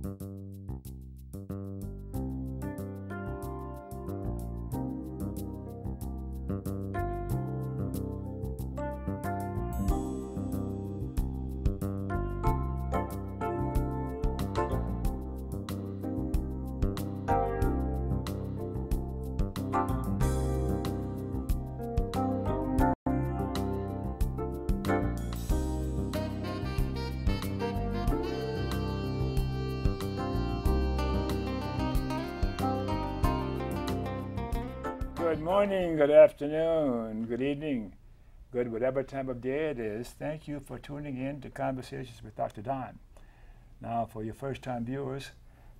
Good morning, good afternoon, good evening, good whatever time of day it is. Thank you for tuning in to Conversations with Dr. Don. Now, for your first-time viewers,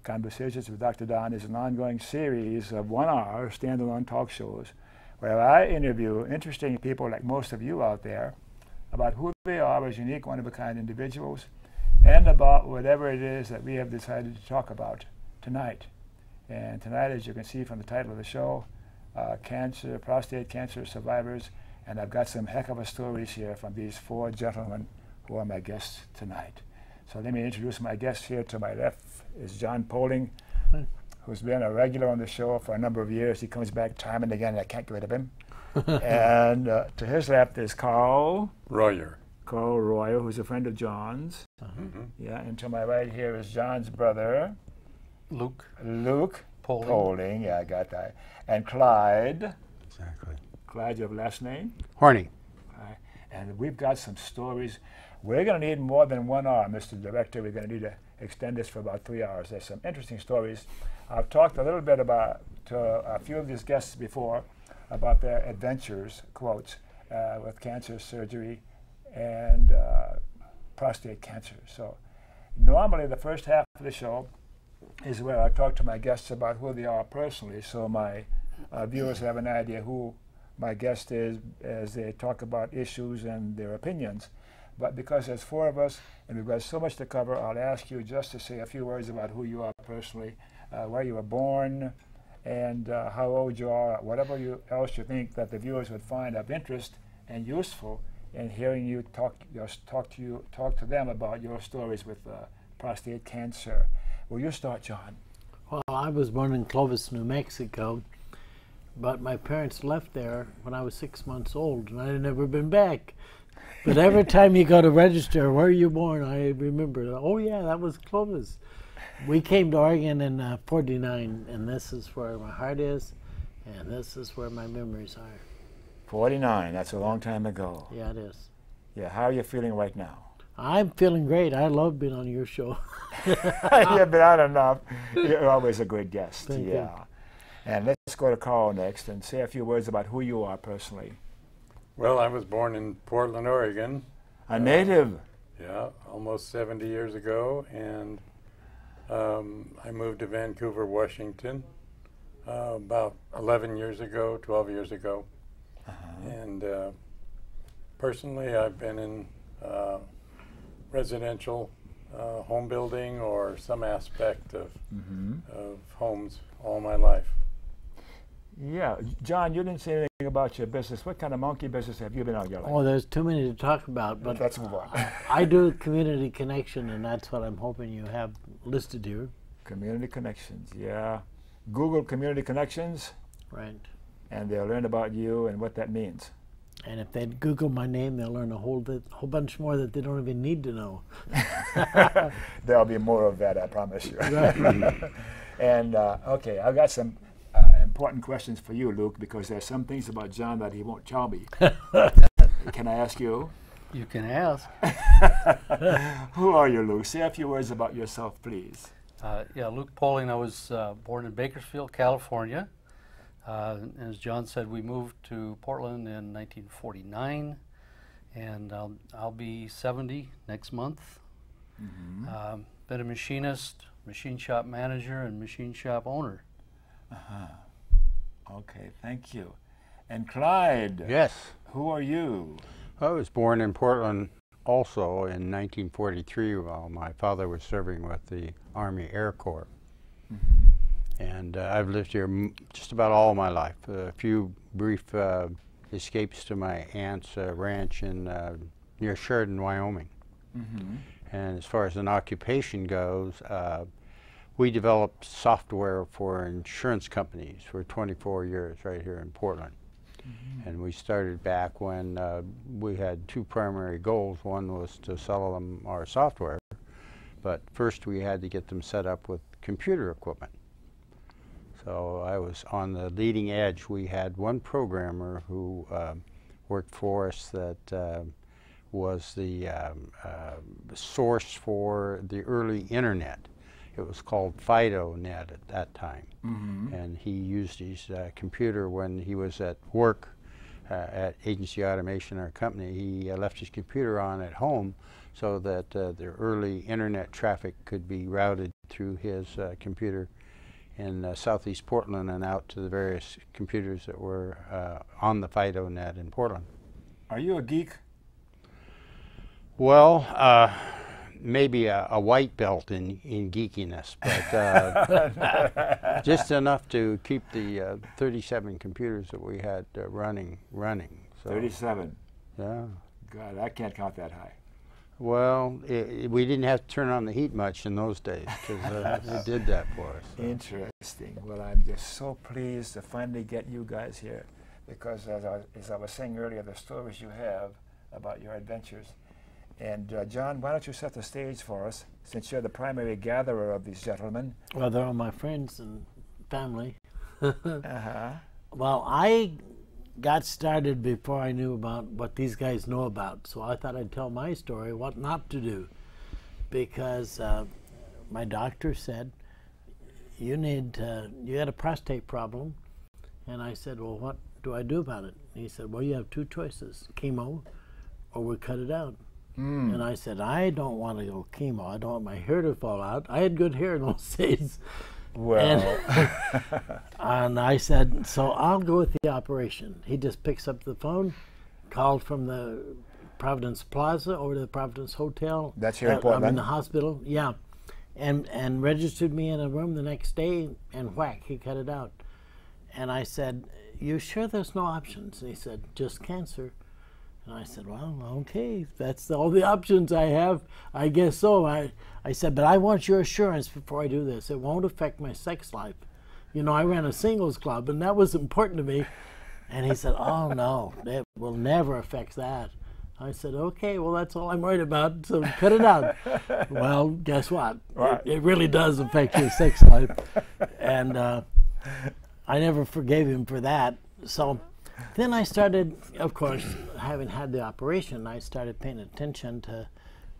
Conversations with Dr. Don is an ongoing series of 1-hour standalone talk shows where I interview interesting people like most of you out there about who they are as unique, one-of-a-kind individuals and about whatever it is that we have decided to talk about tonight. And tonight, as you can see from the title of the show, cancer, prostate cancer survivors, and I've got some heck of a stories here from these 4 gentlemen who are my guests tonight. So let me introduce my guest. Here to my left is John Poling, who's been a regular on the show for a number of years. He comes back time and again, and I can't get rid of him. And to his left is Carl Royer. Carl Royer, who's a friend of John's. Yeah, and to my right here is John's brother, Luke Poling. Yeah, I got that. And Clyde. Exactly. Clyde, your last name? Horny. And we've got some stories. We're going to need more than 1 hour, Mr. Director. We're going to need to extend this for about 3 hours. There's some interesting stories. I've talked a little bit about to a few of these guests before about their adventures, quotes, with cancer surgery and prostate cancer. So normally the first half of the show is where I talk to my guests about who they are personally, so my viewers have an idea who my guest is as they talk about issues and their opinions. But because there's 4 of us and we've got so much to cover, I'll ask you just to say a few words about who you are personally, where you were born, and how old you are, whatever else you think that the viewers would find of interest and useful in hearing you talk to them about your stories with prostate cancer. Will you start, John? Well, I was born in Clovis, New Mexico, but my parents left there when I was 6 months old, and I'd never been back. But every time you go to register, where are you born, I remember, oh yeah, that was Clovis. We came to Oregon in 49, and this is where my heart is, and this is where my memories are. 49, that's a long time ago. Yeah, it is. Yeah, how are you feeling right now? I'm feeling great. I love being on your show. You've been on enough. You're always a good guest. Thank you. And let's go to Carl next and say a few words about who you are personally. Well, I was born in Portland, Oregon. A native. Yeah, almost 70 years ago, and I moved to Vancouver, Washington about 11 years ago, 12 years ago. And personally, I've been in residential home building or some aspect of homes all my life. Yeah, John, you didn't say anything about your business. What kind of monkey business have you been on your life? Oh, there's too many to talk about, but let's move on. I do community connection, and that's what I'm hoping you have listed here. Community connections, yeah. Google community connections. Right. And they'll learn about you and what that means. And if they Google my name, they'll learn a whole bunch more that they don't even need to know. There'll be more of that, I promise you. Right. And okay, I've got some important questions for you, Luke, because there's some things about John that he won't tell me. Can I ask you? You can ask. Who are you, Luke? Say a few words about yourself, please. Yeah, Luke Poling. I was born in Bakersfield, California. As John said, we moved to Portland in 1949, and I'll be 70 next month. Been a machinist, machine shop manager, and machine shop owner. Okay, thank you. And Clyde. Yes. Who are you? I was born in Portland also in 1943 while my father was serving with the Army Air Corps. And I've lived here just about all my life. A few brief escapes to my aunt's ranch in near Sheridan, Wyoming. And as far as an occupation goes, we developed software for insurance companies for 24 years right here in Portland. And we started back when we had two primary goals. One was to sell them our software, but first we had to get them set up with computer equipment. So I was on the leading edge. We had one programmer who worked for us that was the source for the early internet. It was called FidoNet at that time. And he used his computer when he was at work at Agency Automation, our company. He left his computer on at home so that the early internet traffic could be routed through his computer in southeast Portland and out to the various computers that were on the FidoNet in Portland. Are you a geek? Well, maybe a white belt in geekiness, but just enough to keep the 37 computers that we had running. So, 37. Yeah. God, I can't count that high. Well, we didn't have to turn on the heat much in those days because it did that for us. So. Interesting. Well, I'm just so pleased to finally get you guys here, because as I was saying earlier, the stories you have about your adventures. And John, why don't you set the stage for us, since you're the primary gatherer of these gentlemen? Well, they're all my friends and family. Uh-huh. Well, I got started before I knew about what these guys know about, so I thought I'd tell my story, what not to do, because my doctor said, you had a prostate problem, and I said, well, what do I do about it? And he said, well, you have two choices, chemo, or we cut it out. And I said, I don't want to go chemo. I don't want my hair to fall out. I had good hair in those days. Well. And I said, so I'll go with the operation. He just picks up the phone, called from the Providence Plaza over to the Providence Hotel. That's here in Portland? I'm in the hospital, yeah. And registered me in a room the next day, and whack, he cut it out. And I said, you sure there's no options? And he said, just cancer. And I said, well, okay, that's all the options I have. I guess so. I said, but I want your assurance before I do this. It won't affect my sex life. You know, I ran a singles club, and that was important to me. And he said, oh, no, it will never affect that. I said, okay, well, that's all I'm worried about, so cut it out. Well, guess what? It really does affect your sex life. And I never forgave him for that. So then I started, of course, having had the operation, I started paying attention to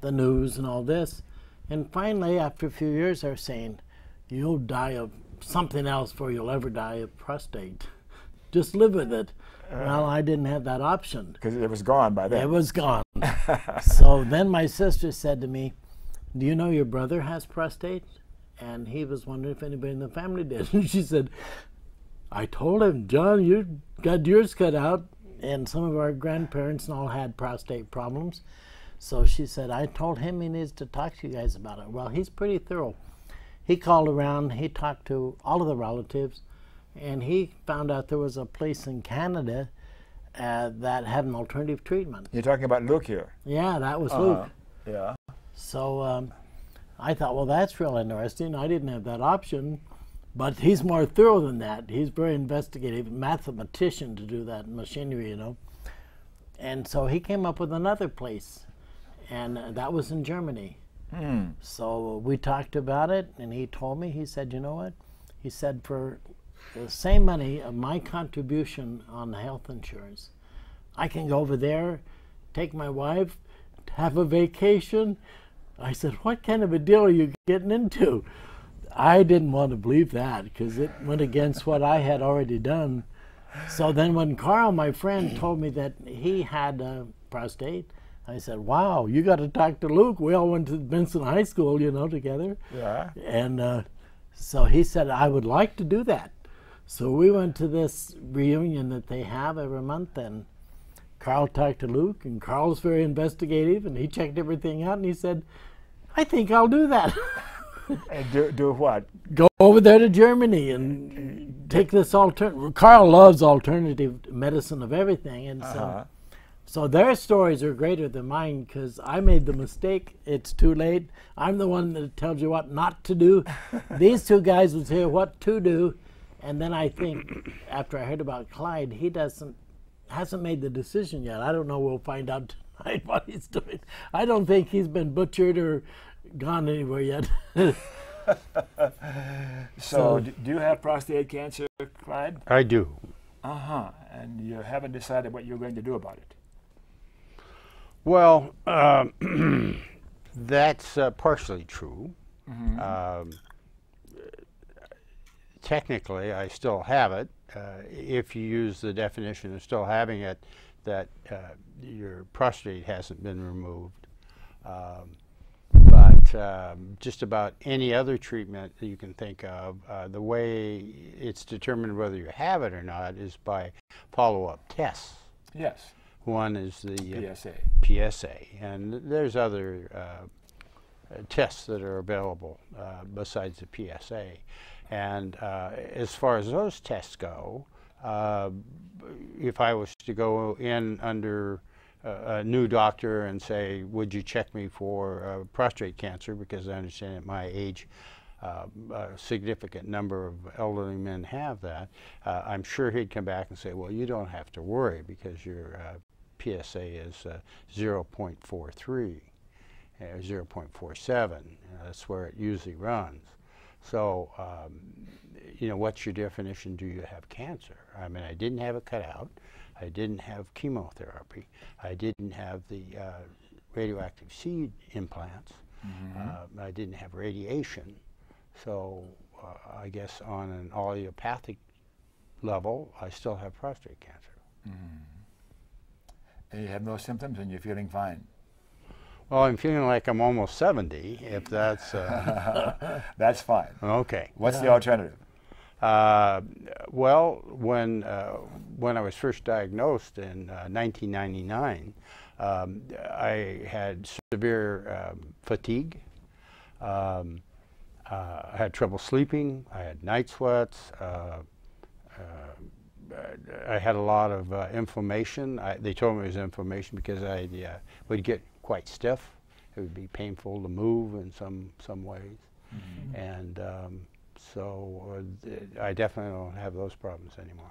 the news and all this. And finally, after a few years, they're saying, you'll die of something else before you'll ever die of prostate. Just live with it. Well, I didn't have that option. Because it was gone by then. It was gone. So then my sister said to me, do you know your brother has prostate? And he was wondering if anybody in the family did. And she said, I told him, John, you got yours cut out, and some of our grandparents and all had prostate problems. So she said, I told him he needs to talk to you guys about it. Well, he's pretty thorough. He called around, he talked to all of the relatives, and he found out there was a place in Canada that had an alternative treatment. You're talking about Luke here? Yeah, that was Luke. Yeah. So I thought, well, that's real interesting. I didn't have that option. But he's more thorough than that. He's very investigative, mathematician to do that machinery, you know. And so he came up with another place, and that was in Germany. So we talked about it, and he told me, he said, you know what? He said, for the same money of my contribution on the health insurance, I can go over there, take my wife, have a vacation. I said, what kind of a deal are you getting into? I didn't want to believe that because it went against what I had already done. So then when Carl, my friend, told me that he had prostate, I said, wow, you got to talk to Luke. We all went to Benson High School, you know, together. Yeah. And so he said, I would like to do that. So we went to this reunion that they have every month, and Carl talked to Luke, and Carl's very investigative, and he checked everything out, and he said, I think I'll do that. And do what? Go over there to Germany and take this alternative. Carl loves alternative medicine of everything, and So their stories are greater than mine because I made the mistake. It's too late. I'm the one that tells you what not to do. These two guys will tell you what to do. And then I think, after I heard about Clyde, he hasn't made the decision yet. I don't know. We'll find out tonight what he's doing. I don't think he's been butchered or gone anywhere yet. So do you have prostate cancer, Clyde? I do. Uh-huh. And you haven't decided what you're going to do about it? Well, that's partially true. Mm-hmm. Technically, I still have it. If you use the definition of still having it, that your prostate hasn't been removed. But just about any other treatment that you can think of, the way it's determined whether you have it or not is by follow-up tests. Yes. One is the PSA. PSA, and there's other tests that are available besides the PSA. And as far as those tests go, if I was to go in under a new doctor and say, would you check me for prostate cancer, because I understand at my age a significant number of elderly men have that, I'm sure he'd come back and say, well, you don't have to worry because your PSA is 0.43 or 0.47. That's where it usually runs. So, you know, what's your definition? Do you have cancer? I mean, I didn't have it cut out. I didn't have chemotherapy. I didn't have the radioactive seed implants. Mm-hmm. I didn't have radiation. So I guess on an allopathic level, I still have prostate cancer. Mm-hmm. And you have no symptoms and you're feeling fine? Well, I'm feeling like I'm almost 70, if that's... That's fine. Okay. What's the alternative? Well, when I was first diagnosed in 1999, I had severe fatigue. I had trouble sleeping. I had night sweats. I had a lot of inflammation. They told me it was inflammation because I would get quite stiff. It would be painful to move in some ways. Mm-hmm. And so I definitely don't have those problems anymore.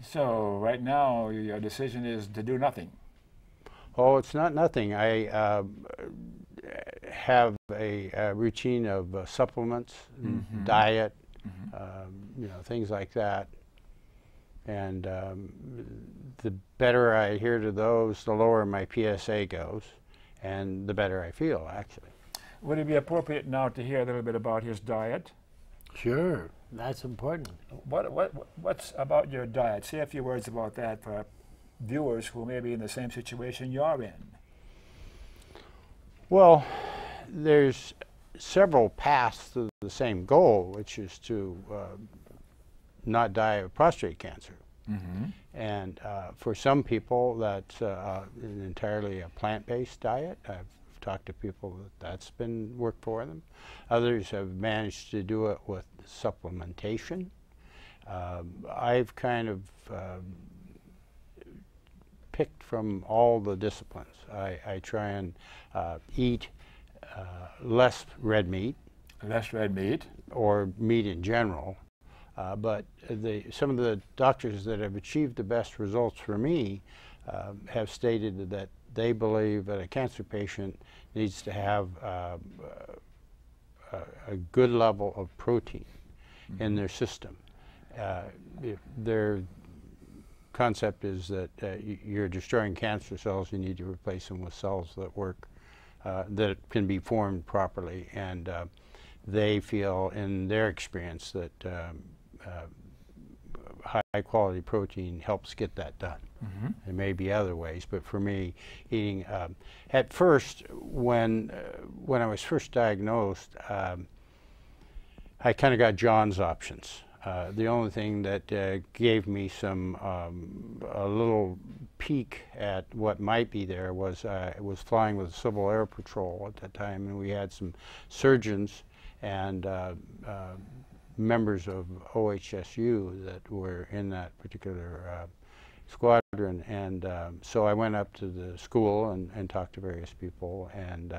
So right now your decision is to do nothing? Oh, it's not nothing. I have a routine of supplements, mm-hmm. diet, mm-hmm. You know, things like that. And the better I adhere to those, the lower my PSA goes, and the better I feel, actually. Would it be appropriate now to hear a little bit about his diet? Sure, that's important. What's about your diet? Say a few words about that for viewers who may be in the same situation you're in. Well, there's several paths to the same goal, which is to not die of prostate cancer. Mm-hmm. And for some people, that's entirely a plant-based diet. I've talked to people that's been worked for them. Others have managed to do it with supplementation. I've kind of picked from all the disciplines. I try and eat less red meat. Less red meat? Or meat in general. But some of the doctors that have achieved the best results for me have stated that they believe that a cancer patient needs to have a good level of protein mm-hmm. in their system. Their concept is that you're destroying cancer cells, you need to replace them with cells that work, that can be formed properly. And they feel, in their experience, that high-quality protein helps get that done. Mm-hmm. There may be other ways, but for me, eating at first, when I was first diagnosed, I kind of got John's options. The only thing that gave me some a little peek at what might be there was I was flying with the Civil Air Patrol at that time, and we had some surgeons and members of OHSU that were in that particular squadron, and so I went up to the school and talked to various people, and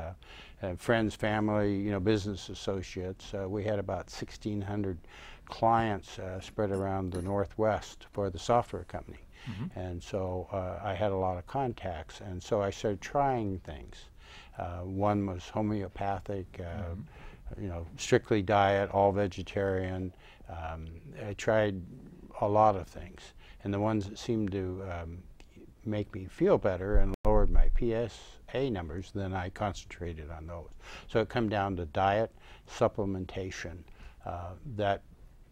friends, family, you know, business associates. We had about 1,600 clients spread around the Northwest for the software company. And so I had a lot of contacts, and so I started trying things. One was homeopathic, you know, strictly diet, all vegetarian. I tried a lot of things, and the ones that seemed to make me feel better and lowered my PSA numbers, then I concentrated on those. So it come down to diet, supplementation. That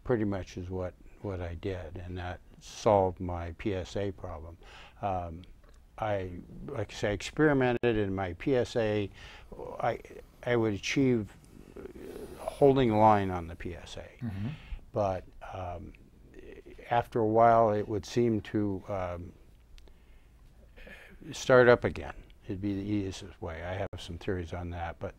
pretty much is what I did, and that solved my PSA problem. Like I say, experimented, in my PSA, I would achieve holding the line on the PSA. But after a while, it would seem to start up again. It'd be the easiest way. I have some theories on that. But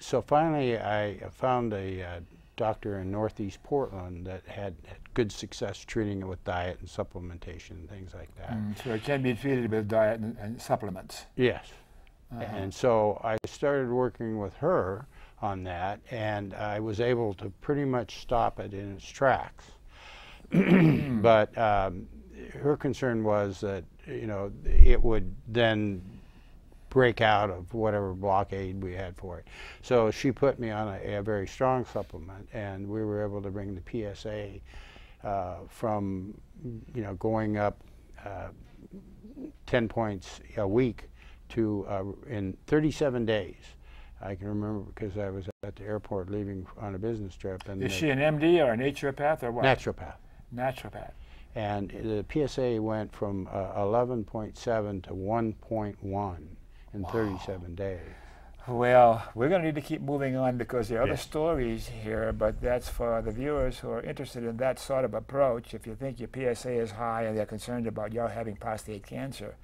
so finally, I found a doctor in Northeast Portland that had good success treating it with diet and supplementation and things like that. So it can be treated with diet and supplements. Yes. And so I started working with her on that, and I was able to pretty much stop it in its tracks. But her concern was that, you know, it would then break out of whatever blockade we had for it. So she put me on a very strong supplement, and we were able to bring the PSA from, you know, going up 10 points a week to in 37 days. I can remember because I was at the airport leaving on a business trip. And is she an MD or a naturopath or what? Naturopath. Naturopath. And the PSA went from 11.7 to 1.1 in 37 days. Well, we're going to need to keep moving on because there are other stories here, but that's for the viewers who are interested in that sort of approach. If you think your PSA is high and they're concerned about you having prostate cancer,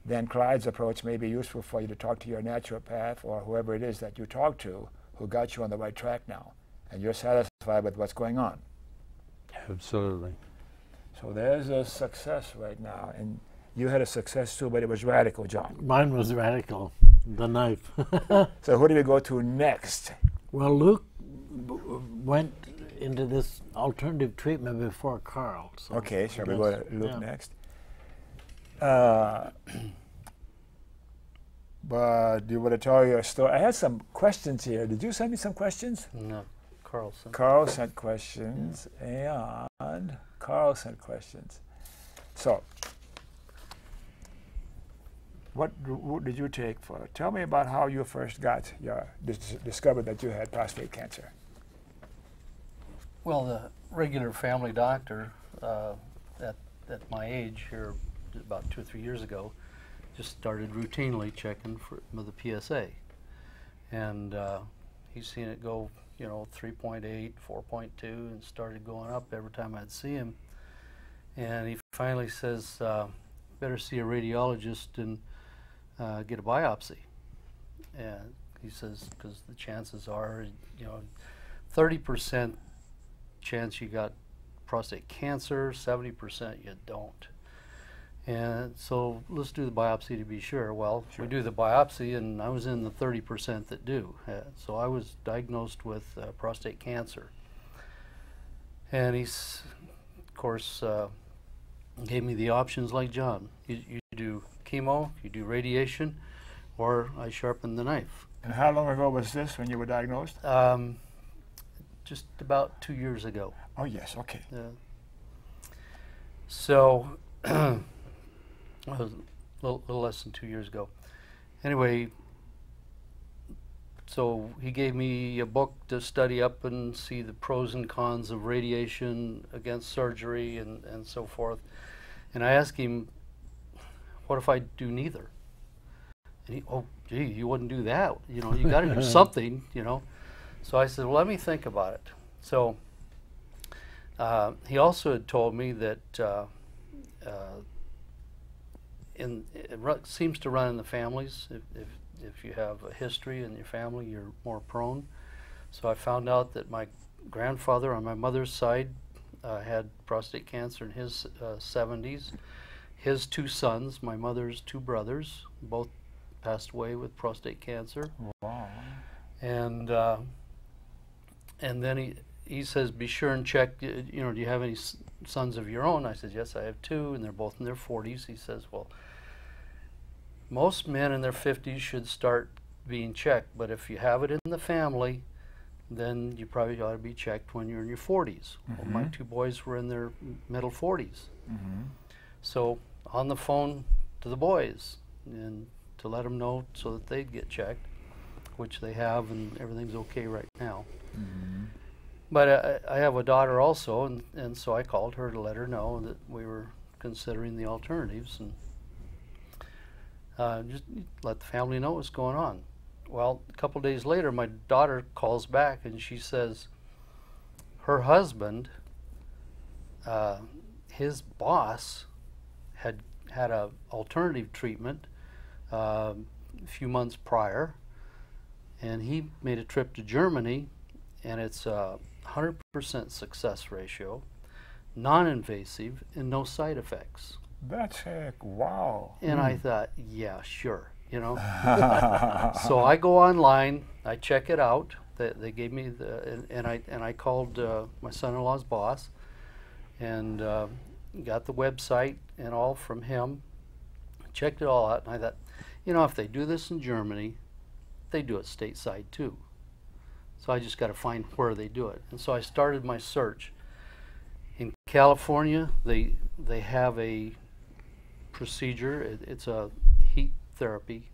then Clyde's approach may be useful for you to talk to your naturopath or whoever it is that you talk to who got you on the right track now, and you're satisfied with what's going on. Absolutely. So there's a success right now, and you had a success too, but it was radical, John. Mine was radical, the knife. So who do we go to next? Well, Luke went into this alternative treatment before Carl. So Okay, shall we go to Luke next? But do you want to tell your story? I had some questions here. Did you send me some questions? No, Carlson. Carl sent questions, and Carl sent questions. So, what route did you take for it? Tell me about how you first got your discovered that you had prostate cancer. Well, the regular family doctor at my age here, about 2 or 3 years ago, just started routinely checking for the PSA, and he's seen it go, you know, 3.8, 4.2, and started going up every time I'd see him. And he finally says, "Better see a radiologist and get a biopsy." And he says, because the chances are, you know, 30% chance you got prostate cancer, 70% you don't. And so let's do the biopsy to be sure. Well, we do the biopsy, and I was in the 30% that do. So I was diagnosed with prostate cancer. And he's, of course, gave me the options like John. You do chemo, you do radiation, or I sharpen the knife. And how long ago was this when you were diagnosed? Just about 2 years ago. Oh, yes, okay. So, well, a little less than 2 years ago. Anyway, so he gave me a book to study up and see the pros and cons of radiation against surgery and so forth. And I asked him, what if I do neither? And he, oh, gee, you wouldn't do that. You know, you got to do something, you know. So I said, well, let me think about it. So he also had told me that it seems to run in the families. If you have a history in your family, you're more prone. So I found out that my grandfather on my mother's side had prostate cancer in his 70s. His 2 sons, my mother's 2 brothers, both passed away with prostate cancer. Wow. And then he says, be sure and check, do you have any sons of your own? I said, yes, I have 2, and they're both in their 40s. He says, well, most men in their 50s should start being checked, but if you have it in the family, then you probably ought to be checked when you're in your 40s. Well, my 2 boys were in their middle 40s. So on the phone to the boys and to let them know so that they'd get checked, which they have, and everything's okay right now. But I have a daughter also, and so I called her to let her know that we were considering the alternatives, and just let the family know what's going on. Well, a couple days later, my daughter calls back and she says her husband, his boss, had a alternative treatment a few months prior, and he made a trip to Germany, and it's a 100% success ratio, non-invasive, and no side effects. That's heck, wow. And I thought, yeah, sure, So I go online, I check it out. They gave me and I called my son-in-law's boss, and got the website and all from him. Checked it all out, and I thought, if they do this in Germany, they do it stateside too. So I just got to find where they do it. And so I started my search. In California, they have a procedure. It's a heat therapy,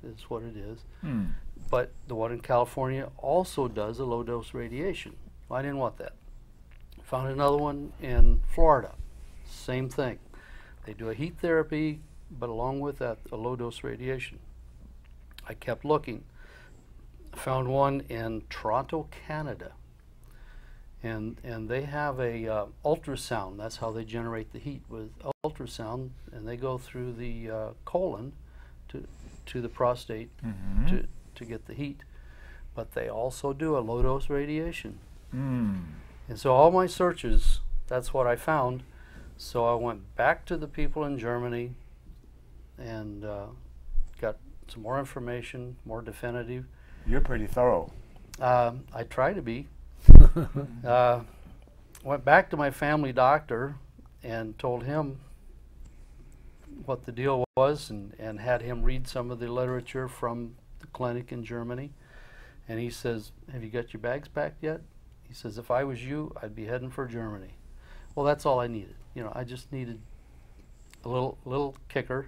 is what it is. But the one in California also does a low-dose radiation. Well, I didn't want that. Found another one in Florida. Same thing. They do a heat therapy, but along with that, a low-dose radiation. I kept looking. Found one in Toronto, Canada, and they have a ultrasound. That's how they generate the heat, with ultrasound, and they go through the colon to the prostate to get the heat. But they also do a low-dose radiation. And so all my searches, that's what I found. So I went back to the people in Germany and got some more information, more definitive. You're pretty thorough. I try to be. Went back to my family doctor and told him what the deal was, and had him read some of the literature from the clinic in Germany. And he says, have you got your bags packed yet? He says, if I was you, I'd be heading for Germany. Well, that's all I needed. I just needed a little kicker.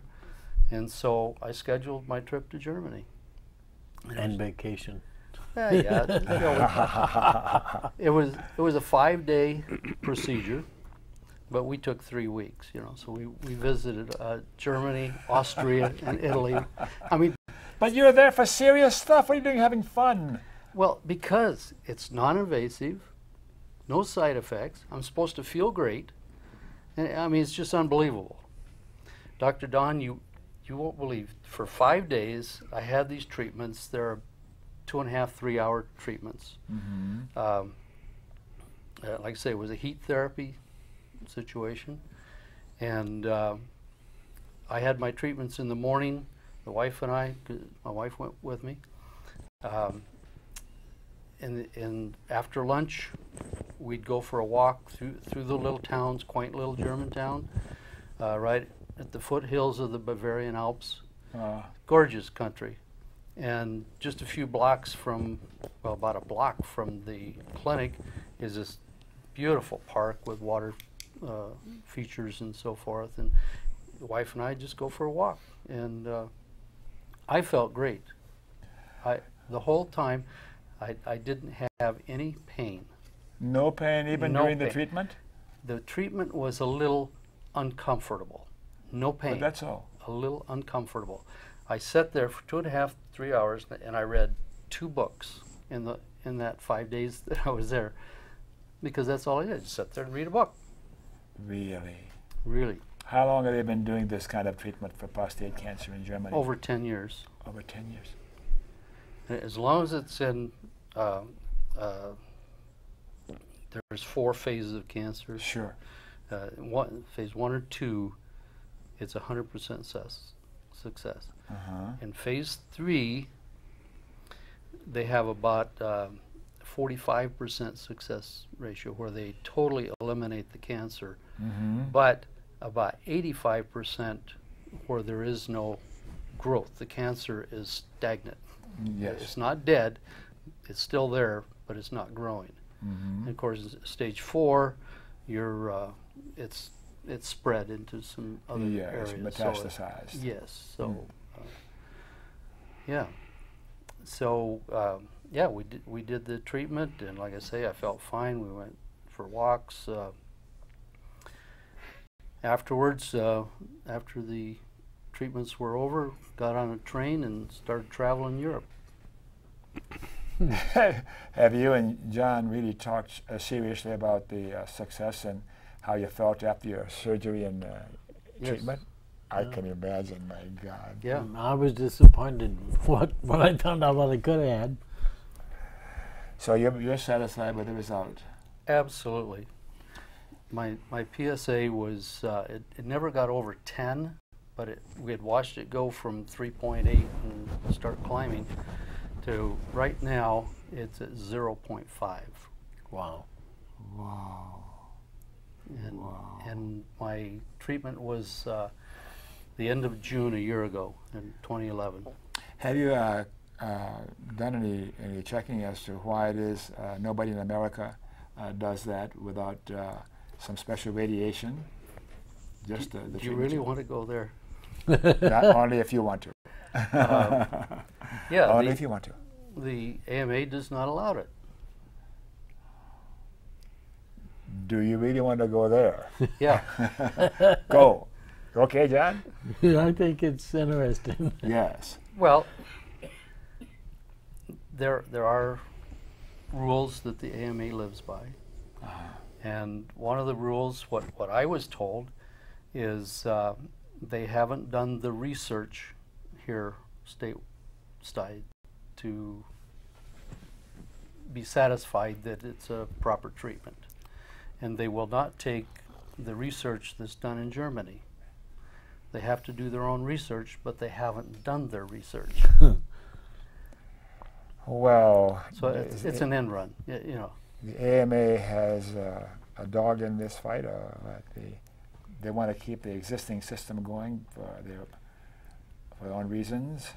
And so I scheduled my trip to Germany. And vacation. Yeah. It was a 5-day procedure, but we took 3 weeks. So we visited Germany, Austria, and Italy. But you're there for serious stuff. What are you doing, having fun? Well, because it's non-invasive, no side effects. I'm supposed to feel great, and it's just unbelievable. Dr. Don, you won't believe, for 5 days I had these treatments. They're 2.5, 3 hour treatments. Like I say, it was a heat therapy situation, and I had my treatments in the morning. The wife and I, my wife went with me, and after lunch we'd go for a walk through the little towns, quaint little German town, right at the foothills of the Bavarian Alps. Gorgeous country. And just a few blocks from, well, about a block from the clinic is this beautiful park with water features and so forth. And the wife and I just go for a walk. And I felt great. The whole time I didn't have any pain. No pain even during the treatment? The treatment was a little uncomfortable. No pain. But that's all. A little uncomfortable. I sat there for 2.5, 3 hours, and I read 2 books in that 5 days that I was there, because that's all I did. Just sit there and read a book. Really? Really. How long have they been doing this kind of treatment for prostate cancer in Germany? Over 10 years. Over 10 years. As long as it's in there's 4 phases of cancer. Sure. Phase 1 or 2, it's 100% success. In phase 3, they have about 45% success ratio where they totally eliminate the cancer, but about 85% where there is no growth. The cancer is stagnant. Yes. It's not dead, it's still there, but it's not growing. And of course, stage 4, it's spread into some other areas. It's metastasized. Yes. So, yeah. So, yeah, we did the treatment, and like I say, I felt fine. We went for walks. Afterwards, after the treatments were over, got on a train and started traveling Europe. Have you and John really talked seriously about the success and how you felt after your surgery and treatment? I can imagine, my God. Yeah, I was disappointed what I found out what I could have had. So you're satisfied with the result? Absolutely. My PSA was, it never got over 10, but we had watched it go from 3.8 and start climbing to right now it's at 0.5. Wow. Wow. And my treatment was the end of June a year ago in 2011. Have you done any checking as to why it is nobody in America does that without some special radiation? Just the Do you really want to go there? Not only if you want to. Yeah, only if you want to. The AMA does not allow it. Do you really want to go there? Yeah. Go. Okay, John? I think it's interesting. Yes. Well, there are rules that the AMA lives by. And one of the rules, what I was told, is they haven't done the research here stateside to be satisfied that it's a proper treatment. And they will not take the research that's done in Germany. They have to do their own research, but they haven't done their research. Well, So it's an end run, you know. the AMA has a dog in this fight. They want to keep the existing system going for their own reasons.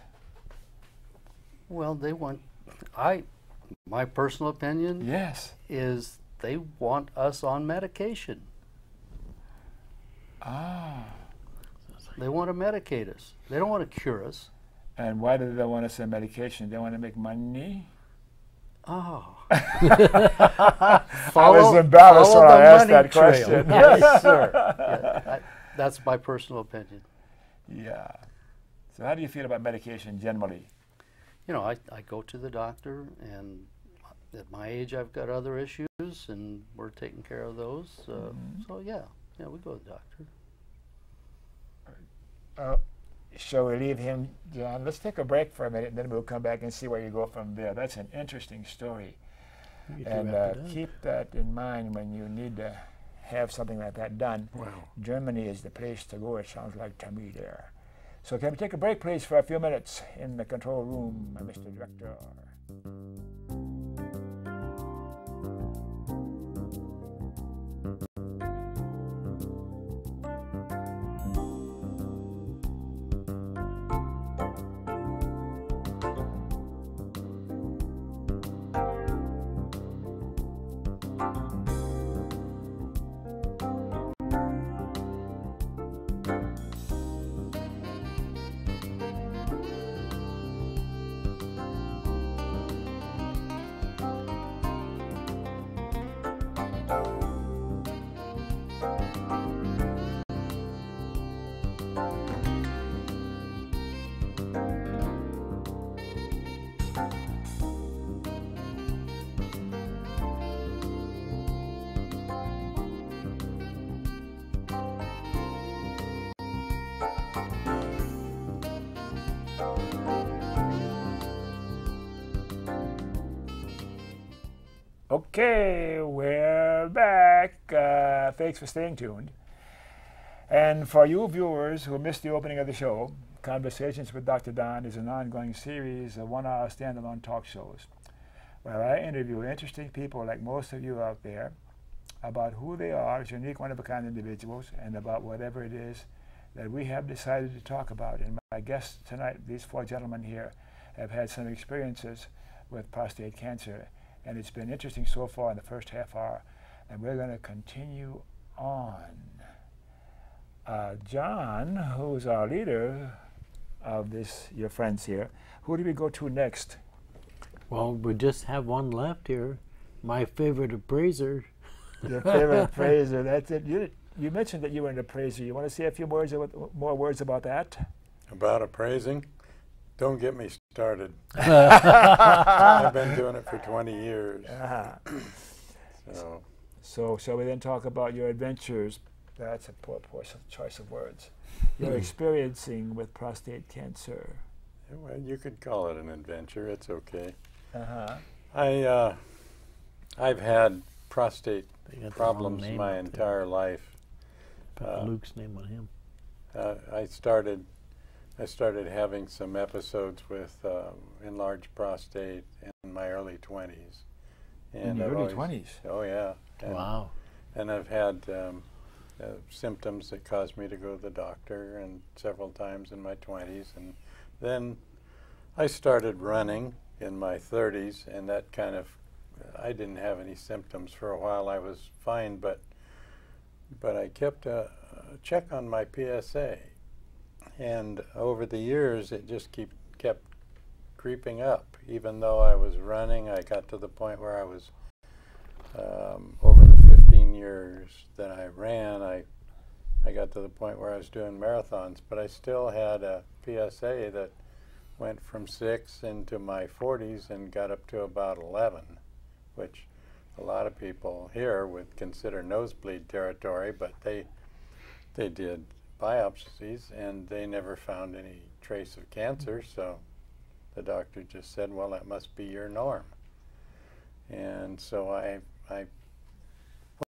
Well, they want, my personal opinion Yes. is they want us on medication. They want to medicate us. They don't want to cure us. And why do they want us on medication? They want to make money? Oh. I was embarrassed when I asked that question. Yes, sir. Yeah, that's my personal opinion. Yeah. So how do you feel about medication generally? You know, I go to the doctor, and at my age I've got other issues, and we're taking care of those. So yeah, we go to the doctor. Shall we leave him, John? Let's take a break for a minute, and then we'll come back and see where you go from there. That's an interesting story. And keep that in mind when you need to have something like that done. Wow. Germany is the place to go, it sounds like to me there. So can we take a break, please, for a few minutes in the control room, Mr. Director? Okay, we're back. Thanks for staying tuned. And for you viewers who missed the opening of the show, Conversations with Dr. Don is an ongoing series of one-hour standalone talk shows where I interview interesting people like most of you out there about who they are as unique, one-of-a-kind individuals, and about whatever it is that we have decided to talk about. And my guests tonight, these four gentlemen here, have had some experiences with prostate cancer, and it's been interesting so far in the first half hour, and we're going to continue on. John, who's our leader of this, your friends here, who do we go to next? Well, we just have one left here. My favorite appraiser. Your favorite appraiser, that's it. You mentioned that you were an appraiser. You want to say a few more words about that? About appraising? Don't get me started. I've been doing it for 20 years. So shall we then talk about your adventures? That's a poor choice of words. You're experiencing with prostate cancer. Yeah, well, you could call it an adventure. It's okay. Uh-huh. I've had prostate They got the wrong problems name my up there. entire life. Put Luke's name on him. I started having some episodes with enlarged prostate in my early 20s. In your early 20s? Oh, yeah. Wow. And I've had symptoms that caused me to go to the doctor and several times in my 20s. And then I started running in my 30s, and that kind of, I didn't have any symptoms for a while. I was fine, but I kept a check on my PSA. And over the years, it just kept creeping up. Even though I was running, I got to the point where I was, over the 15 years that I ran, I got to the point where I was doing marathons, but I still had a PSA that went from 6 into my 40s and got up to about 11, which a lot of people here would consider nosebleed territory, but they did biopsies and they never found any trace of cancer, so the doctor just said, well, that must be your norm. And so I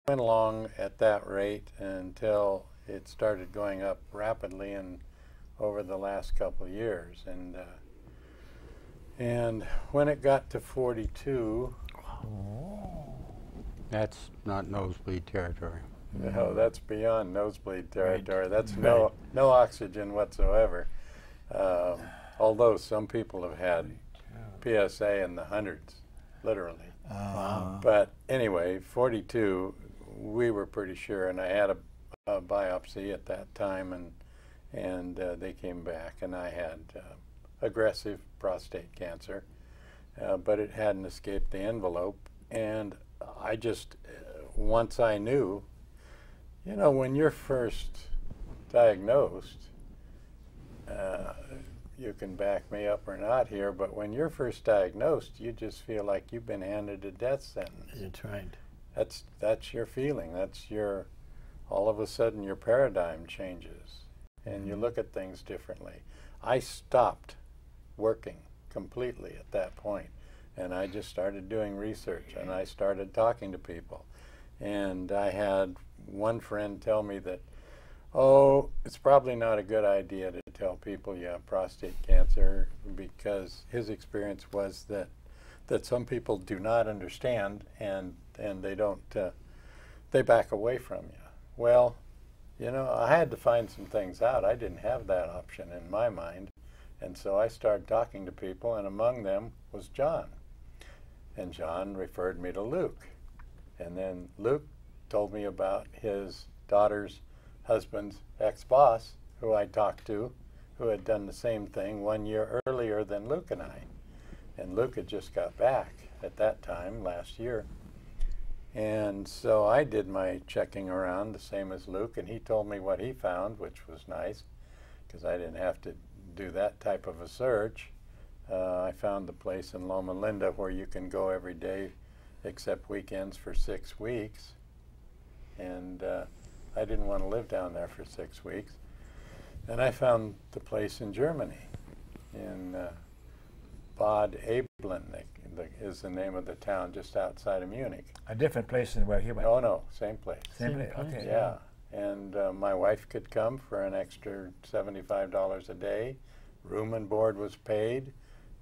went along at that rate until it started going up rapidly and over the last couple of years. And when it got to 42, That's not nosebleed territory. no, that's beyond nosebleed territory. Right. That's no oxygen whatsoever. Although some people have had PSA in the hundreds, literally. Wow. But anyway, 42, we were pretty sure, and I had a biopsy at that time, and they came back, and I had aggressive prostate cancer, but it hadn't escaped the envelope, and I just, once I knew, you know, when you're first diagnosed, you can back me up or not here, but when you're first diagnosed, you just feel like you've been handed a death sentence. That's right. That's your feeling. That's your, all of a sudden your paradigm changes and you look at things differently. I stopped working completely at that point, and I just started doing research, and I started talking to people. And I had one friend tell me that, oh, it's probably not a good idea to tell people you have prostate cancer, because his experience was that some people do not understand, and they don't, they back away from you. Well, you know, I had to find some things out. I didn't have that option in my mind. And so I started talking to people, and among them was John. And John referred me to Luke. And then Luke told me about his daughter's husband's ex-boss, who I talked to, who had done the same thing 1 year earlier than Luke and I. And Luke had just got back at that time, last year. And so I did my checking around the same as Luke, and he told me what he found, which was nice, because I didn't have to do that type of a search. I found the place in Loma Linda where you can go every day except weekends for 6 weeks. And I didn't want to live down there for 6 weeks. And I found the place in Germany, in Bad Aibling, is the name of the town just outside of Munich. A different place than where he went. No, no, same place. Same Same place. place, Okay. Yeah, and my wife could come for an extra $75 a day. Room and board was paid.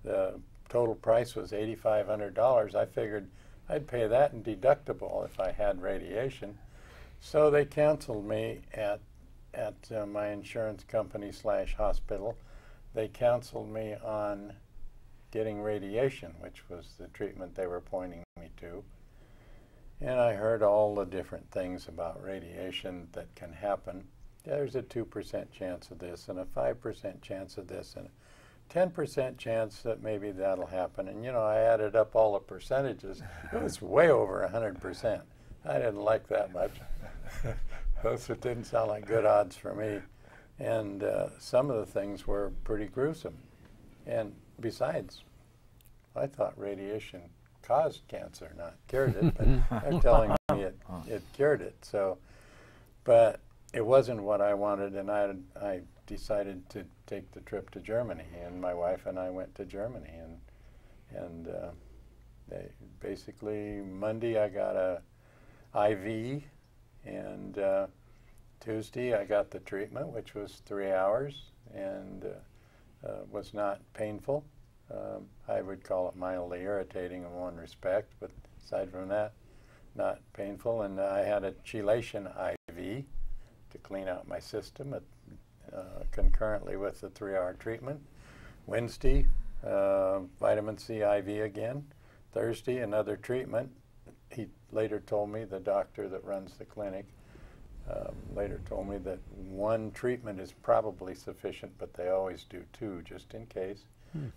The total price was $8,500. I figured I'd pay that in deductible if I had radiation. So they canceled me at my insurance company / hospital. They canceled me on getting radiation, which was the treatment they were pointing me to. And I heard all the different things about radiation that can happen. There's a 2% chance of this and a 5% chance of this and a 10% chance that maybe that'll happen. And, you know, I added up all the percentages. It was way over 100%. I didn't like that much. Those didn't sound like good odds for me. And some of the things were pretty gruesome. And besides, I thought radiation caused cancer, not cured it, but they're telling me it cured it. So, but it wasn't what I wanted, and I decided to take the trip to Germany, and my wife and I went to Germany, and basically Monday I got a IV, and Tuesday I got the treatment, which was 3 hours, and was not painful. I would call it mildly irritating in one respect, but aside from that, not painful. And I had a chelation IV to clean out my system concurrently with the 3-hour treatment. Wednesday, vitamin C IV again. Thursday, another treatment. He later told me, the doctor that runs the clinic, later told me that 1 treatment is probably sufficient, but they always do 2 just in case.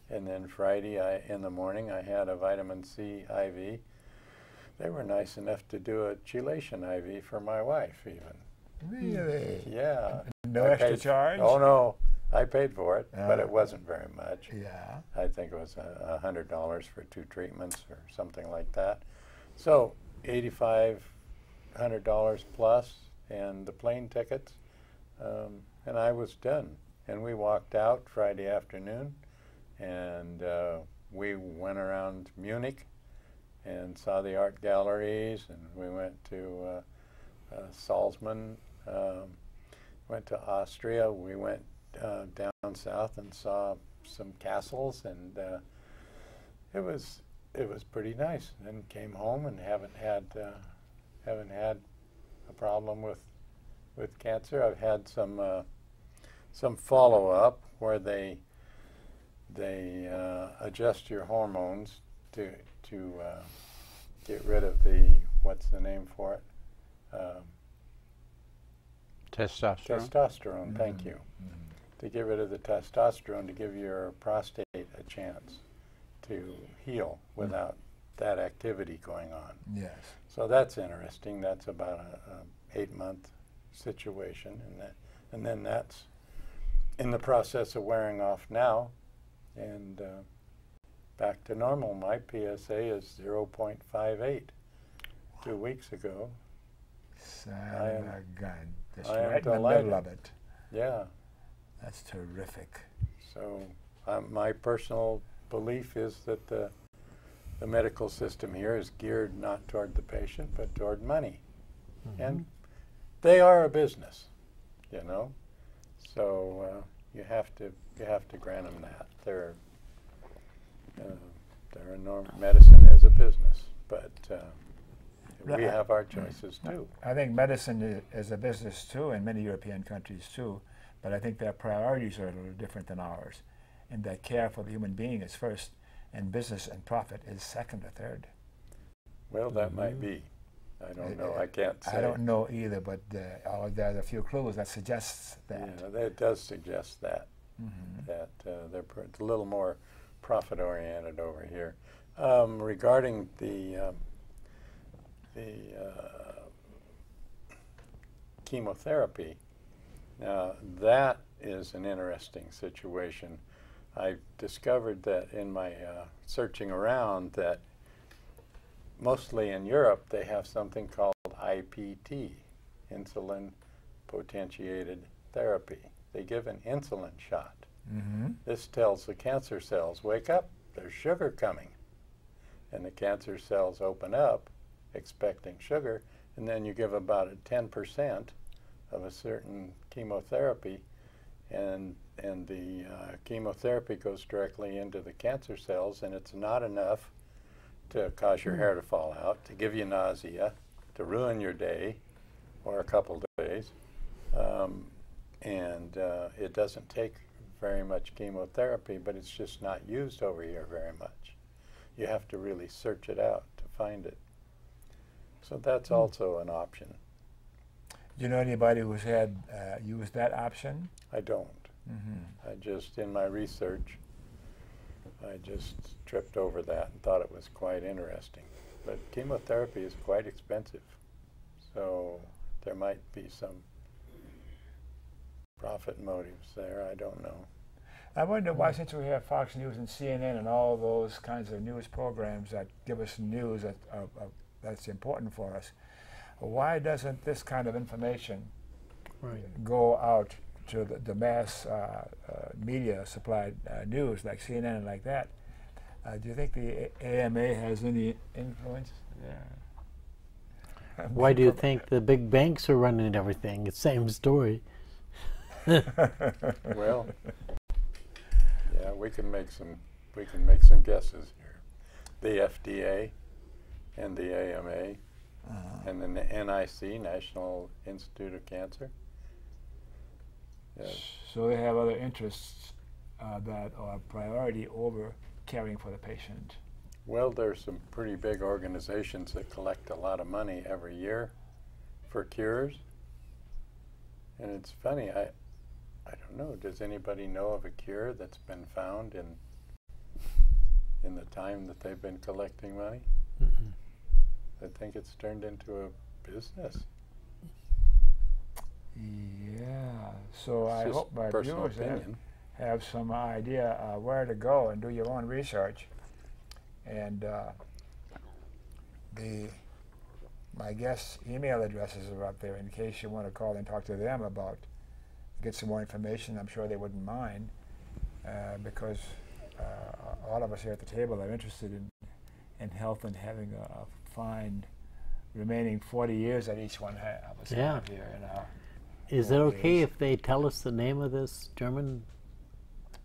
And then Friday in the morning I had a vitamin C IV. They were nice enough to do a chelation IV for my wife even. Really? Yeah. No I extra paid, charge? Oh no, I paid for it, but it wasn't very much. Yeah. I think it was $100 for 2 treatments or something like that. So $8,500 plus and the plane tickets, and I was done. And we walked out Friday afternoon, and we went around Munich and saw the art galleries, and we went to Salzman, went to Austria. We went down south and saw some castles, and it was pretty nice. And came home and haven't had a problem with cancer. I've had some follow-up where they adjust your hormones to get rid of the, what's the name for it? Testosterone. Testosterone, thank you. To get rid of the testosterone, to give your prostate a chance to heal without that activity going on. Yes. So that's interesting. That's about a 8-month situation, and then that's in the process of wearing off now, and back to normal. My PSA is 0.58. 2 weeks ago. Son of a gun. Just I am right in the delighted. middle of it. Yeah. That's terrific. So my personal belief is that the medical system here is geared not toward the patient, but toward money. And they are a business, you know. So you have to grant them that. They're enormous. Medicine is a business, but we have our choices too. I think medicine is a business too in many European countries too, but I think their priorities are a little different than ours, in that care for the human being is first and business and profit is second or third. Well, that might be. I don't know. I can't say. I don't know either, but there's a few clues that suggests that. Yeah, that does suggest that. That they're a little more profit-oriented over here. Regarding the chemotherapy, now that is an interesting situation. I discovered that in my searching around that mostly in Europe they have something called IPT, insulin potentiated therapy. They give an insulin shot. This tells the cancer cells, wake up, there's sugar coming. and the cancer cells open up expecting sugar, and then you give about a 10% of a certain chemotherapy, and the chemotherapy goes directly into the cancer cells, and it's not enough to cause your hair to fall out, to give you nausea, to ruin your day or a couple days. It doesn't take very much chemotherapy, but it's just not used over here very much. You have to really search it out to find it. So that's also an option. Do you know anybody who's had used that option? I don't. Mm-hmm. I just, in my research, I just tripped over that and thought it was quite interesting. But chemotherapy is quite expensive, so there might be some profit motives there. I don't know. I wonder why, since we have Fox News and CNN and all those kinds of news programs that give us news that's important for us, why doesn't this kind of information go out to the mass media supplied news like CNN and like that? Do you think the AMA has any influence there? Why do you think the big banks are running everything? It's the same story. Well, yeah, we can make some guesses here. The FDA and the AMA and then the NIC, National Institute of Cancer. Yes. So they have other interests that are priority over caring for the patient. Well, there's some pretty big organizations that collect a lot of money every year for cures. And it's funny, I don't know, does anybody know of a cure that's been found in the time that they've been collecting money? Mm-mm. I think it's turned into a business. Yeah, so It's I just hope my personal viewers opinion. have some idea where to go and do your own research. And my guest email addresses are up there in case you want to call and talk to them about, get some more information. I'm sure they wouldn't mind because all of us here at the table are interested in health and having a fine remaining 40 years that each one of us have here in our Is it okay if they tell us the name of this German?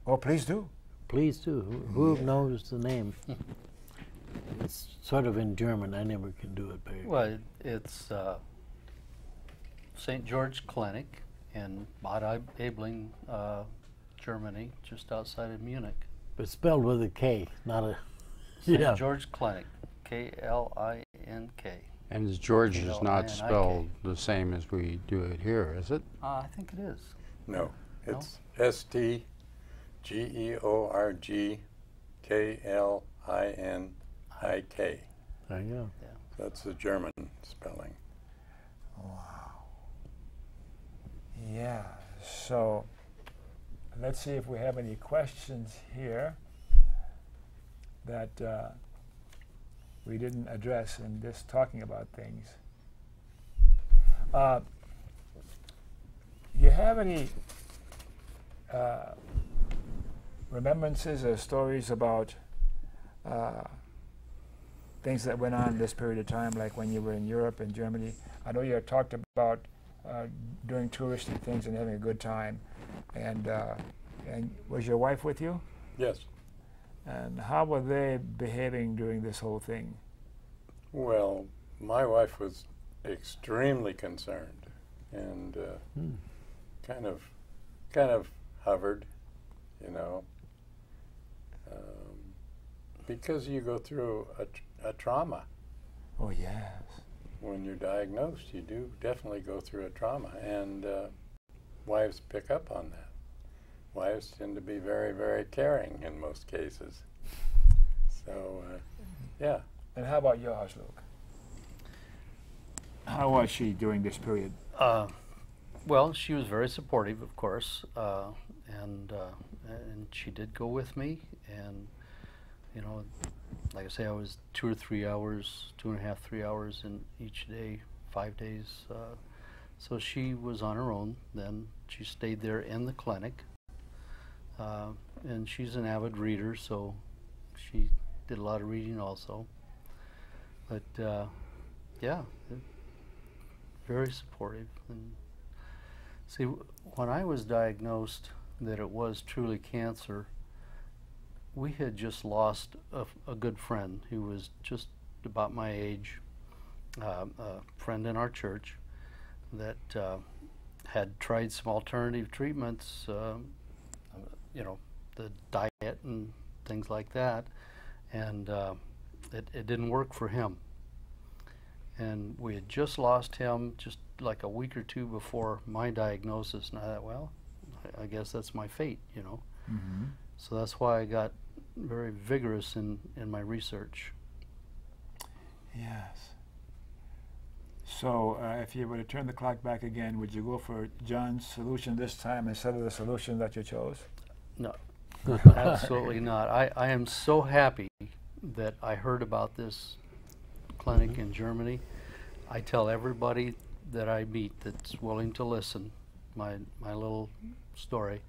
Oh, please do. Please do. Who knows the name? It's sort of in German. I never can do it very Well, it's St. George Clinic in Bad Aibling, Germany, just outside of Munich. But spelled with a K, not a... St. George Clinic, K-L-I-N-K. And George is not K-L-I-N-I-K. spelled the same as we do it here, is it? I think it is. No, it's STGEORGKLINIK. There you go. That's the German spelling. Wow. Yeah, so let's see if we have any questions here that we didn't address in this talking about things. You have any remembrances or stories about things that went on this period of time, like when you were in Europe and Germany? I know you had talked about doing touristy things and having a good time, and was your wife with you? Yes. And how were they behaving during this whole thing? Well, my wife was extremely concerned and kind of hovered, you know, because you go through a trauma. Oh, yes. When you're diagnosed, you do definitely go through a trauma, and wives pick up on that. Wives tend to be very, very caring in most cases. So, yeah. And how about yours, Luke? How was she during this period? Well, she was very supportive, of course, and she did go with me. And you know, like I say, I was 2 or 3 hours, 2.5, 3 hours in each day, 5 days. So she was on her own. Then she stayed there in the clinic, and she's an avid reader, so she did a lot of reading also. But yeah, very supportive. And see, when I was diagnosed that it was truly cancer, we had just lost a good friend who was just about my age, a friend in our church that had tried some alternative treatments, you know, the diet and things like that, and it didn't work for him. And we had just lost him just like a week or two before my diagnosis, and I thought, well, I guess that's my fate, you know. Mm-hmm. So that's why I got very vigorous in my research. Yes. So if you were to turn the clock back again, would you go for John's solution this time instead of the solution that you chose? No, absolutely not. I am so happy that I heard about this clinic in Germany. I tell everybody that I meet that's willing to listen my little story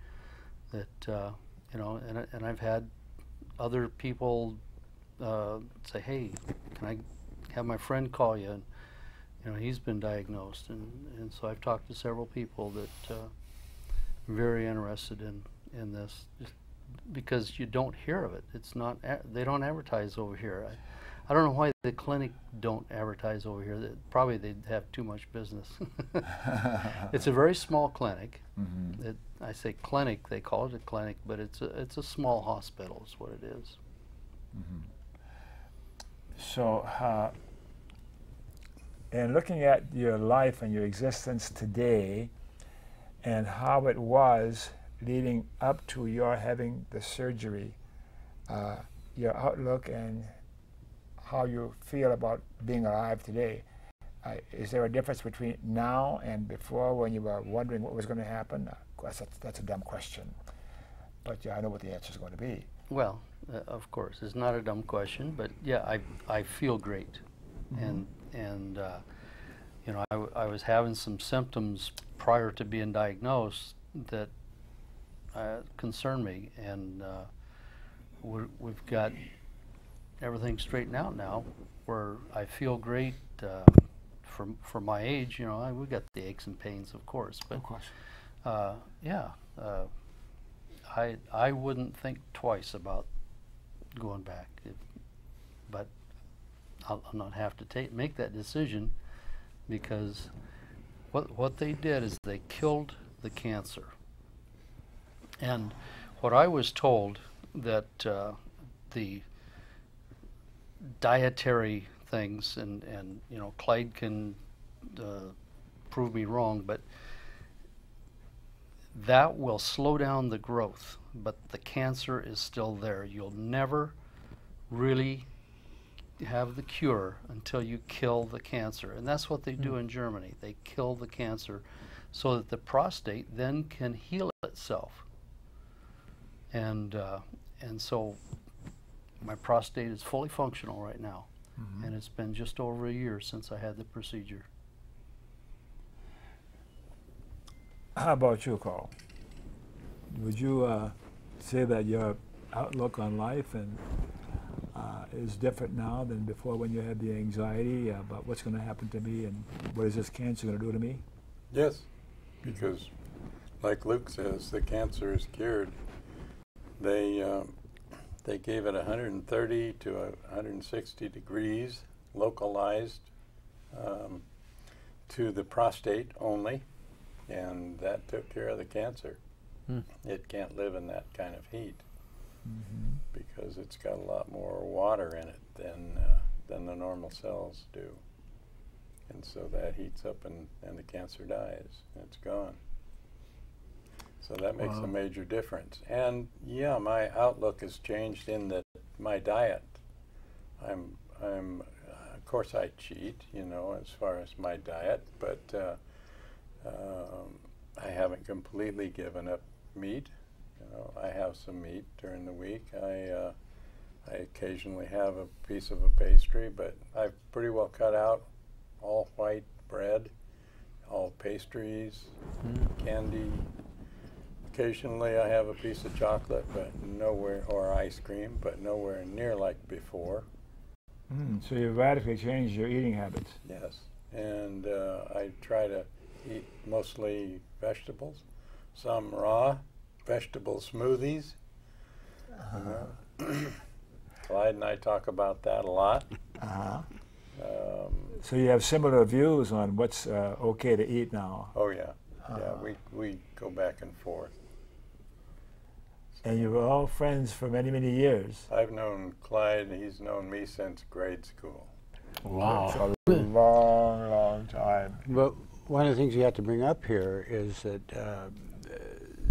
that you know, and I've had other people say, hey, can I have my friend call you? And you know, he's been diagnosed, and so I've talked to several people that are very interested in this, just because you don't hear of it. It's not, they don't advertise over here. I don't know why the clinic don't advertise over here. Probably they'd have too much business. It's a very small clinic. Mm-hmm. I say clinic, they call it a clinic, but it's a small hospital is what it is. Mm-hmm. So, in looking at your life and your existence today and how it was leading up to your having the surgery, your outlook and how you feel about being alive today, is there a difference between now and before when you were wondering what was going to happen? Of course, that's a dumb question, but yeah, I know what the answer is going to be. Well, of course, it's not a dumb question, but yeah, I feel great. Mm-hmm. and you know, I was having some symptoms prior to being diagnosed that concern me, and we've got everything straightened out now, where I feel great. For my age, you know, we got the aches and pains, of course, but yeah, I wouldn't think twice about going back, but I'll not have to make that decision, because what they did is they killed the cancer. And what I was told, that the dietary things, and you know, Clyde can prove me wrong, but that will slow down the growth, but the cancer is still there. You'll never really have the cure until you kill the cancer, and that's what they do in Germany. They kill the cancer so that the prostate then can heal itself. And so my prostate is fully functional right now. Mm-hmm. And it's been just over a year since I had the procedure. How about you, Carl? Would you say that your outlook on life and is different now than before, when you had the anxiety about what's going to happen to me and what is this cancer going to do to me? Yes, because like Luke says, the cancer is cured. They gave it 130 to 160 degrees, localized to the prostate only, and that took care of the cancer. It can't live in that kind of heat. Mm-hmm. Because it's got a lot more water in it than the normal cells do. And so that heats up and the cancer dies. It's gone. So that makes a major difference. And yeah, my outlook has changed in that my diet. Of course I cheat, you know, as far as my diet, but I haven't completely given up meat. You know, I have some meat during the week. I occasionally have a piece of a pastry, but I've pretty well cut out all white bread, all pastries, candy, Occasionally I have a piece of chocolate, but nowhere, or ice cream, but nowhere near like before. So you radically changed your eating habits. Yes, and I try to eat mostly vegetables, some raw vegetable smoothies. Clyde and I talk about that a lot. So you have similar views on what's okay to eat now. Oh yeah, yeah. We go back and forth. And you were all friends for many, many years. I've known Clyde. He's known me since grade school. Wow. It's a long, long time. But one of the things you have to bring up here is that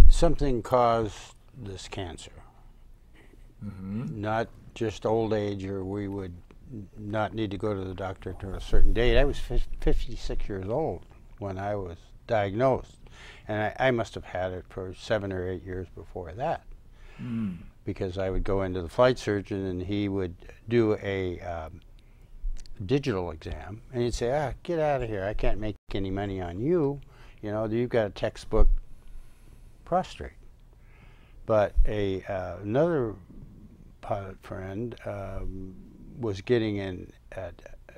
something caused this cancer. Not just old age, or we would not need to go to the doctor until a certain date. I was 56 years old when I was diagnosed, and I must have had it for 7 or 8 years before that, because I would go into the flight surgeon and he would do a digital exam, and he'd say, get out of here, I can't make any money on you, you know, you've got a textbook prostate. But another pilot friend was getting an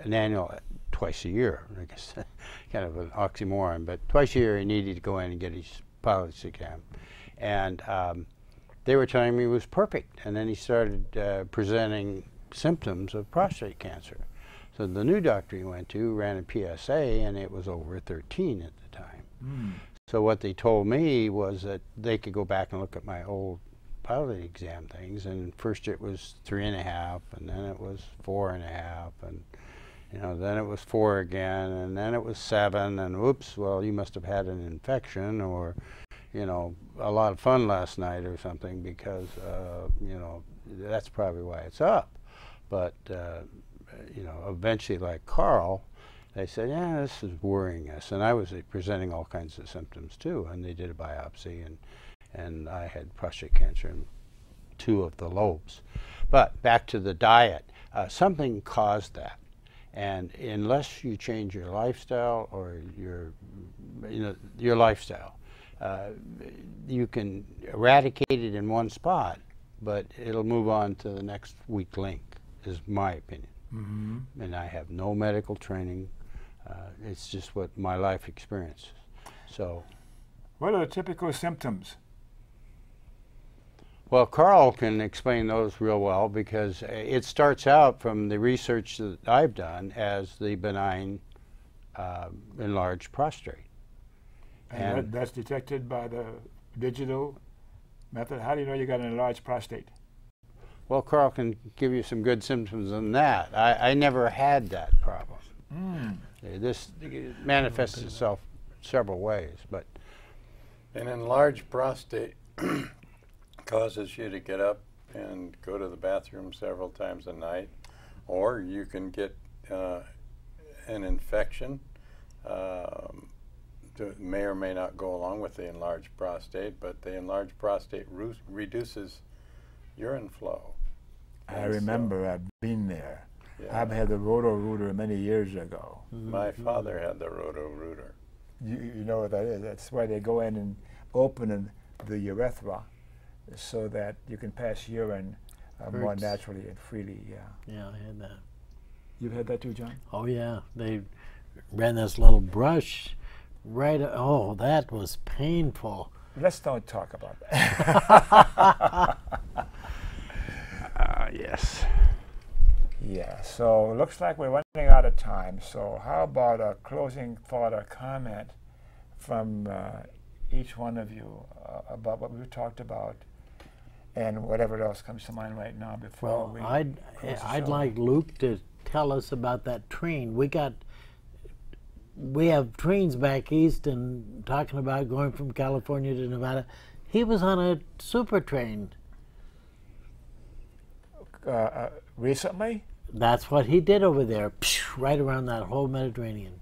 annual twice a year. I guess kind of an oxymoron, but twice a year he needed to go in and get his pilot's exam. And they were telling me it was perfect. And then he started presenting symptoms of prostate cancer. So the new doctor he went to ran a PSA, and it was over 13 at the time. So what they told me was that they could go back and look at my old pilot exam things, and first it was 3.5, and then it was 4.5, and you know, then it was 4 again, and then it was 7, and oops, well, you must have had an infection, or you know, a lot of fun last night or something, because you know, that's probably why it's up. But you know, eventually, like Carl, they said, yeah, this is worrying us, and I was presenting all kinds of symptoms too, and they did a biopsy, and I had prostate cancer in 2 of the lobes. But back to the diet, something caused that, and unless you change your lifestyle or your lifestyle, you can eradicate it in one spot, but it'll move on to the next weak link, is my opinion. And I have no medical training. It's just what my life experiences. So, what are the typical symptoms? Well, Carl can explain those real well, because it starts out from the research that I've done as the benign enlarged prostate. And that's detected by the digital method. How do you know you got an enlarged prostate? Well, Carl can give you some good symptoms on that. I never had that problem. This manifests itself several ways, but An enlarged prostate causes you to get up and go to the bathroom several times a night, or you can get an infection that may or may not go along with the enlarged prostate, but the enlarged prostate reduces urine flow. I remember I've been there. Yeah. I've had the roto-rooter many years ago. My father had the roto-rooter. You know what that is? That's why they go in and open the urethra so that you can pass urine more naturally and freely. Yeah, I had that. You've had that too, John? Oh yeah, they ran this little brush right. Oh, that was painful. Let's don't talk about that. yes. Yeah, so it looks like we're running out of time. So how about a closing thought or comment from each one of you about what we've talked about and whatever else comes to mind right now before we close the I'd show. like Luke to tell us about that train. We have trains back east, and talking about going from California to Nevada. He was on a super train. Recently? That's what he did over there, right around that whole Mediterranean.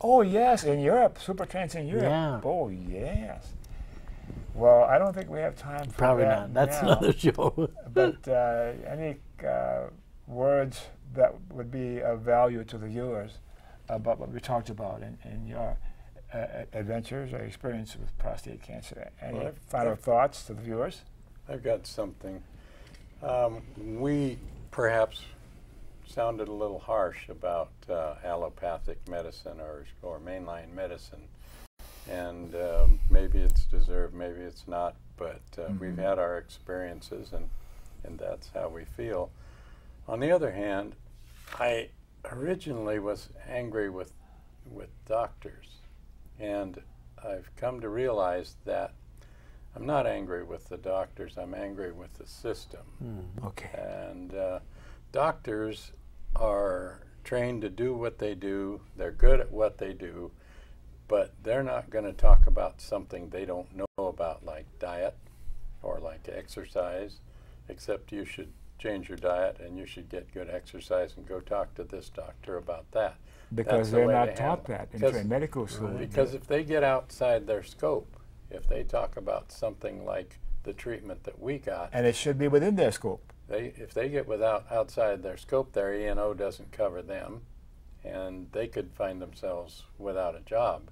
Oh, yes, in Europe. Super trains in Europe. Yeah. Oh, yes. Well, I don't think we have time for Probably that not. That's now. another show. But any words that would be of value to the viewers about what we talked about in your adventures or experience with prostate cancer. Any Well, final thoughts to the viewers? I've got something. We perhaps sounded a little harsh about allopathic medicine or mainline medicine, and maybe it's deserved, maybe it's not, but we've had our experiences, and that's how we feel. On the other hand, I originally was angry with doctors, and I've come to realize that I'm not angry with the doctors, I'm angry with the system. Okay. And doctors are trained to do what they do, they're good at what they do, but they're not going to talk about something they don't know about, like diet or like exercise, except you should change your diet and you should get good exercise and go talk to this doctor about that. Because That's the they're way not they taught handle it. that in medical school. Because if they get outside their scope, if they talk about something like the treatment that we got, And it should be within their scope. if they get outside their scope, their E&O doesn't cover them, and they could find themselves without a job.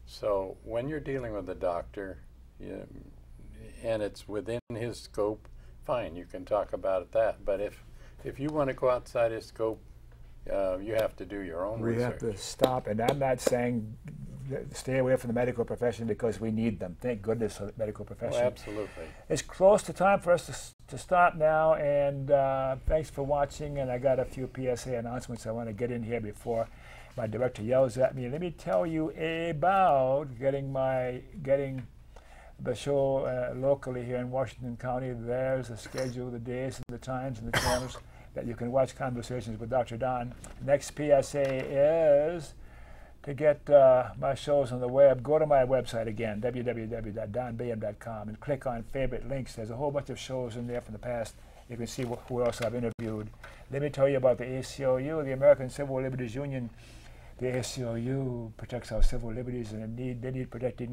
So when you're dealing with a doctor, and it's within his scope, fine, you can talk about that. But if you want to go outside his scope, you have to do your own We research. have to stop, and I'm not saying stay away from the medical profession because we need them. Thank goodness for the medical profession. Well, absolutely. It's close to time for us to stop now, and thanks for watching. And I got a few PSA announcements I want to get in here before my director yells at me. Let me tell you about getting the show locally here in Washington County. There's a schedule, the days, and the times, and the channels that you can watch Conversations with Dr. Don. Next PSA is to get my shows on the web. Go to my website again, www.donbaham.com, and click on favorite links. There's a whole bunch of shows in there from the past. You can see who else I've interviewed. Let me tell you about the ACLU, the American Civil Liberties Union. The ACLU protects our civil liberties, and they need protecting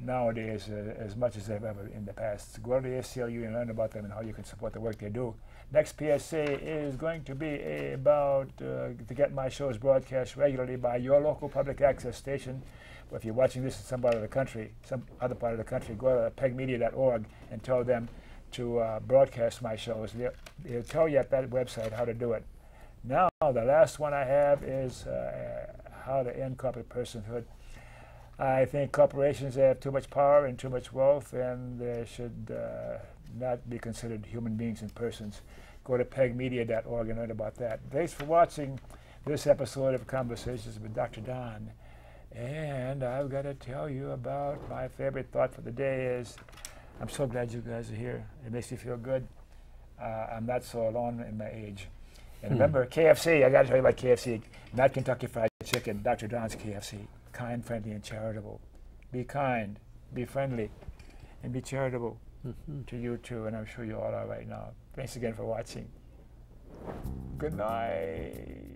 nowadays as much as they've ever in the past. Go to the ACLU and learn about them and how you can support the work they do. Next PSA is going to be about to get my shows broadcast regularly by your local public access station. If you're watching this in some other country, go to pegmedia.org and tell them to broadcast my shows. They'll tell you at that website how to do it. Now, the last one I have is how to end corporate personhood. I think corporations have too much power and too much wealth, and they should not be considered human beings and persons. Go to pegmedia.org and learn about that. Thanks for watching this episode of Conversations with Dr. Don. And I've got to tell you about my favorite thought for the day is, I'm so glad you guys are here. It makes me feel good. I'm not so alone in my age. And remember, KFC, I got to tell you about KFC, not Kentucky Fried Chicken, Dr. Don's KFC. Kind, friendly, and charitable. Be kind, be friendly, and be charitable to you too, and I'm sure you all are right now. Thanks again for watching. Good night.